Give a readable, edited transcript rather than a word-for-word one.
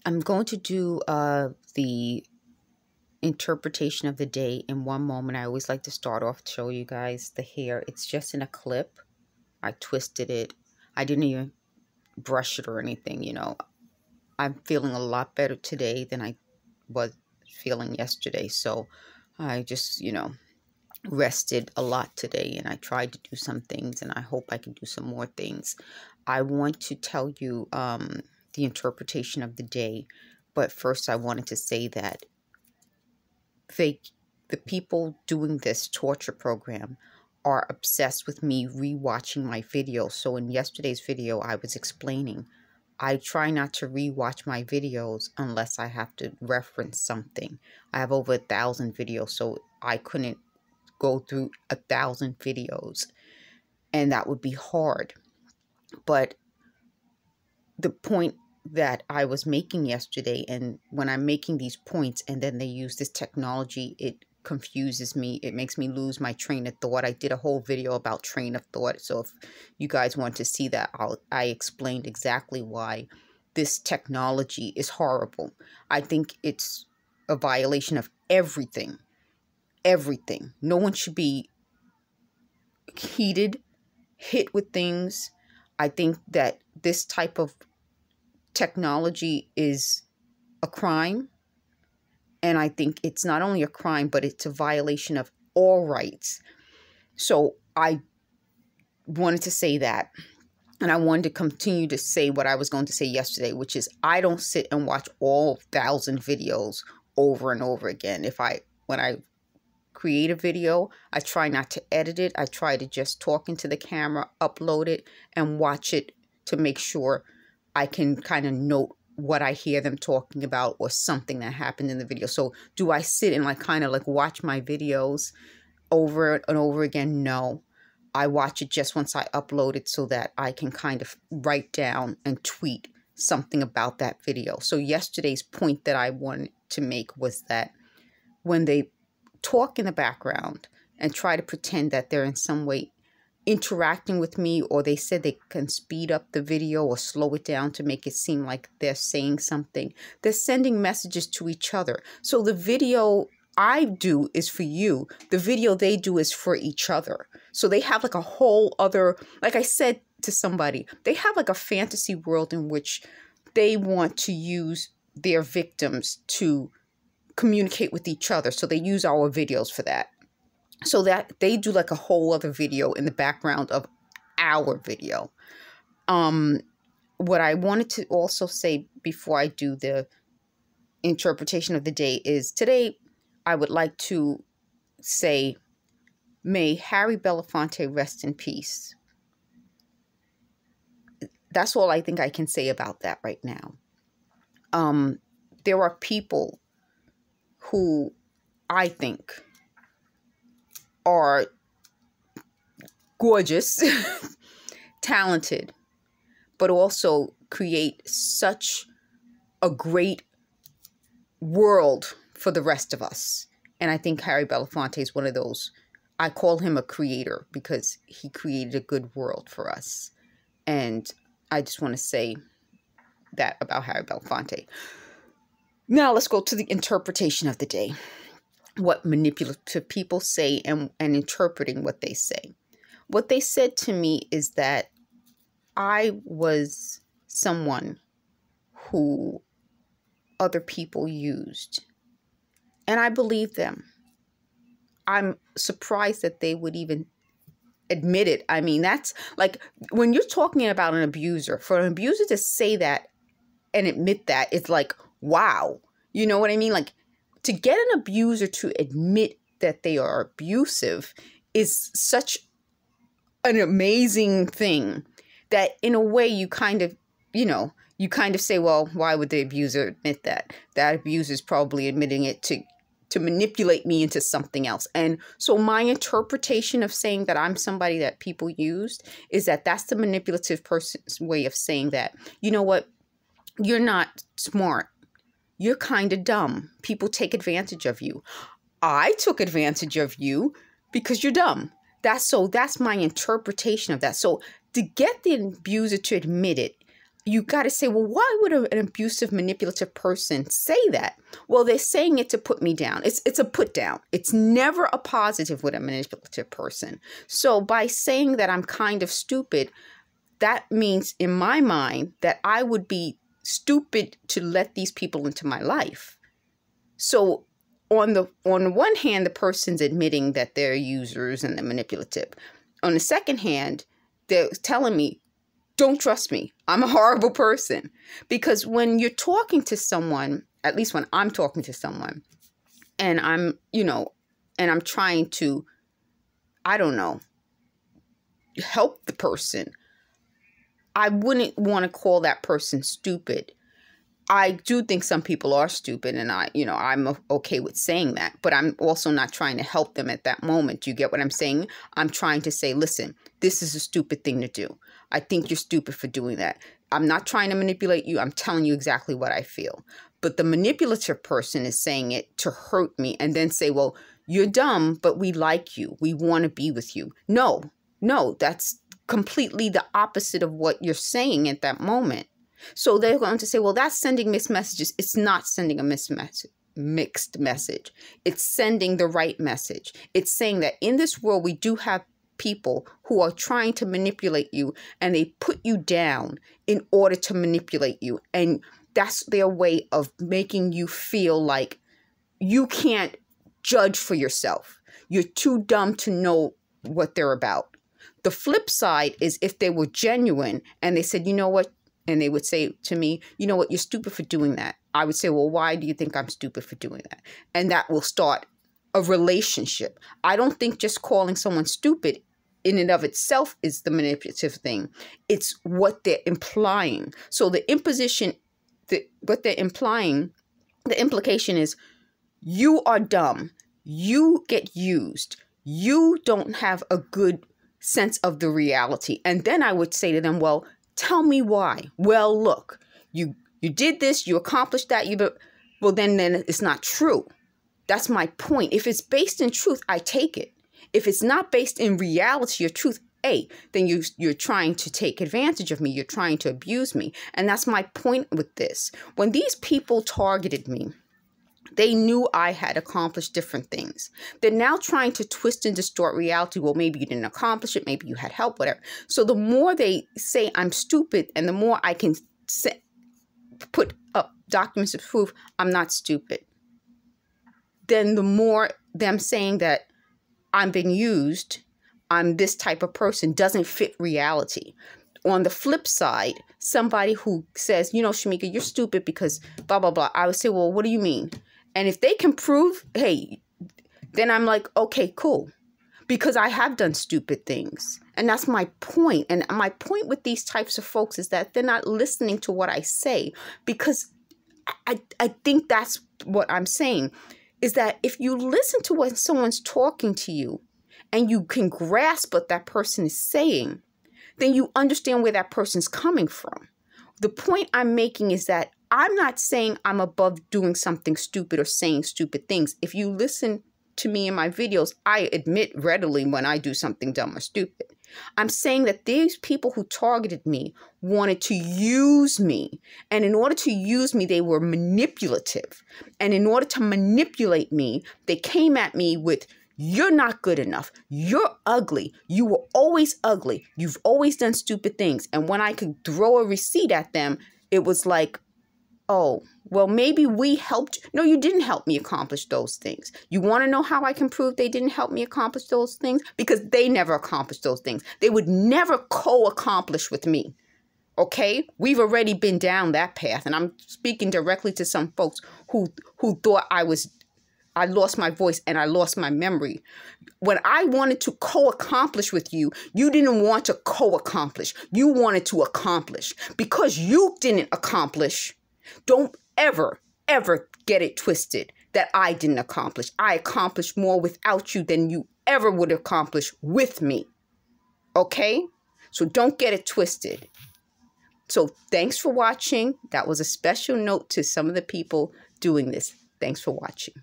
I'm going to do the interpretation of the day in one moment. I always like to start off to show you guys the hair. It's just in a clip. I twisted it. I didn't even brush it or anything, you know. I'm feeling a lot better today than I was feeling yesterday. So I just, rested a lot today, and I tried to do some things, and I hope I can do some more things. I want to tell you the interpretation of the day, but first I wanted to say that the people doing this torture program are obsessed with me rewatching my videos. So in yesterday's video, I was explaining I try not to rewatch my videos unless I have to reference something. I have over 1,000 videos, so I couldn't go through 1,000 videos, and that would be hard. But the point that I was making yesterday, and when I'm making these points and then they use this technology, it confuses me. It makes me lose my train of thought. I did a whole video about train of thought, so if you guys want to see that, I explained exactly why this technology is horrible. I think it's a violation of everything. Everything. No one should be hit with things. I think that this type of technology is a crime. And I think it's not only a crime, but it's a violation of all rights. So I wanted to say that. And I wanted to continue to say what I was going to say yesterday, which is I don't sit and watch all 1,000 videos over and over again. When I create a video, I try not to edit it. I try to just talk into the camera, upload it, and watch it to make sure I can kind of note what I hear them talking about or something that happened in the video. So do I sit and kind of watch my videos over and over again? No. I watch it just once I upload it so that I can kind of write down and tweet something about that video. So yesterday's point that I wanted to make was that when they talk in the background and try to pretend that they're in some way interacting with me, or they said they can speed up the video or slow it down to make it seem like they're saying something, they're sending messages to each other. So the video I do is for you. The video they do is for each other. So they have a whole other, like I said to somebody, they have a fantasy world in which they want to use their victims to communicate with each other. So they use our videos for that. So that they do a whole other video in the background of our video. What I wanted to also say before I do the interpretation of the day is today I would like to say, may Harry Belafonte rest in peace. That's all I think I can say about that right now. There are people who I think are gorgeous, talented, but also create such a great world for the rest of us. And I think Harry Belafonte is one of those. I call him a creator because he created a good world for us. And I just want to say that about Harry Belafonte. Now let's go to the interpretation of the day. What manipulative people say and interpreting what they say. What they said to me is that I was someone who other people used. And I believe them. I'm surprised that they would even admit it. I mean, that's when you're talking about an abuser, for an abuser to say that and admit that, it's wow. You know what I mean? To get an abuser to admit that they are abusive is such an amazing thing that in a way you kind of say, well, why would the abuser admit that? That abuser is probably admitting it to manipulate me into something else. And so my interpretation of saying that I'm somebody that people used is that that's the manipulative person's way of saying that, you know what, you're not smart. You're kind of dumb. People take advantage of you. I took advantage of you because you're dumb. That's my interpretation of that. So to get the abuser to admit it, you got to say, well, why would an abusive, manipulative person say that? Well, they're saying it to put me down. It's a put down. It's never a positive with a manipulative person. So by saying that I'm kind of stupid, that means in my mind that I would be stupid to let these people into my life. So on the one hand, the person's admitting that they're users and they're manipulative. On the second hand, they're telling me, don't trust me. I'm a horrible person. Because when you're talking to someone, at least when I'm talking to someone, and I'm, and I'm trying to, I don't know, help the person, I wouldn't want to call that person stupid. I do think some people are stupid, and I'm okay with saying that, but I'm also not trying to help them at that moment. Do you get what I'm saying? I'm trying to say, listen, this is a stupid thing to do. I think you're stupid for doing that. I'm not trying to manipulate you. I'm telling you exactly what I feel. But the manipulative person is saying it to hurt me and then say, well, you're dumb, but we like you. We want to be with you. No, that's completely the opposite of what you're saying at that moment. So they're going to say, well, that's sending mixed messages. It's not sending a mixed message. It's sending the right message. It's saying that in this world, we do have people who are trying to manipulate you, and they put you down in order to manipulate you. And that's their way of making you feel like you can't judge for yourself. You're too dumb to know what they're about. The flip side is if they were genuine and they said, you know what? And they would say to me, you know what, you're stupid for doing that. I would say, well, why do you think I'm stupid for doing that? And that will start a relationship. I don't think just calling someone stupid in and of itself is the manipulative thing. It's what they're implying. So the imposition, what they're implying, the implication is you are dumb. You get used. You don't have a good sense of the reality. And then I would say to them, well, tell me why. Well, look, you did this, you accomplished that, well, then it's not true. That's my point. If it's based in truth, I take it. If it's not based in reality or truth, then you're trying to take advantage of me. You're trying to abuse me. And that's my point with this. When these people targeted me, they knew I had accomplished different things. They're now trying to twist and distort reality. Well, maybe you didn't accomplish it. Maybe you had help, whatever. So the more they say I'm stupid and the more I can put up documents to prove I'm not stupid, then the more them saying that I'm being used, I'm this type of person, doesn't fit reality. On the flip side, somebody who says, Shamega, you're stupid because blah, blah, blah. I would say, well, what do you mean? And if they can prove, hey, then I'm like, okay, cool. Because I have done stupid things. And that's my point. And my point with these types of folks is that they're not listening to what I say. Because I think that's what I'm saying, is that if you listen to when someone's talking to you and you can grasp what that person is saying, then you understand where that person's coming from. The point I'm making is that I'm not saying I'm above doing something stupid or saying stupid things. If you listen to me in my videos, I admit readily when I do something dumb or stupid. I'm saying that these people who targeted me wanted to use me. And in order to use me, they were manipulative. And in order to manipulate me, they came at me with, you're not good enough. You're ugly. You were always ugly. You've always done stupid things. And when I could throw a receipt at them, it was like, oh, well, maybe we helped. No, you didn't help me accomplish those things. You want to know how I can prove they didn't help me accomplish those things? Because they never accomplished those things. They would never co-accomplish with me. Okay? We've already been down that path. And I'm speaking directly to some folks who thought I lost my voice and I lost my memory. When I wanted to co-accomplish with you, you didn't want to co-accomplish. You wanted to accomplish. Because you didn't accomplish, don't ever get it twisted that I didn't accomplish. I accomplished more without you than you ever would accomplish with me. Okay? So don't get it twisted. So thanks for watching. That was a special note to some of the people doing this. Thanks for watching.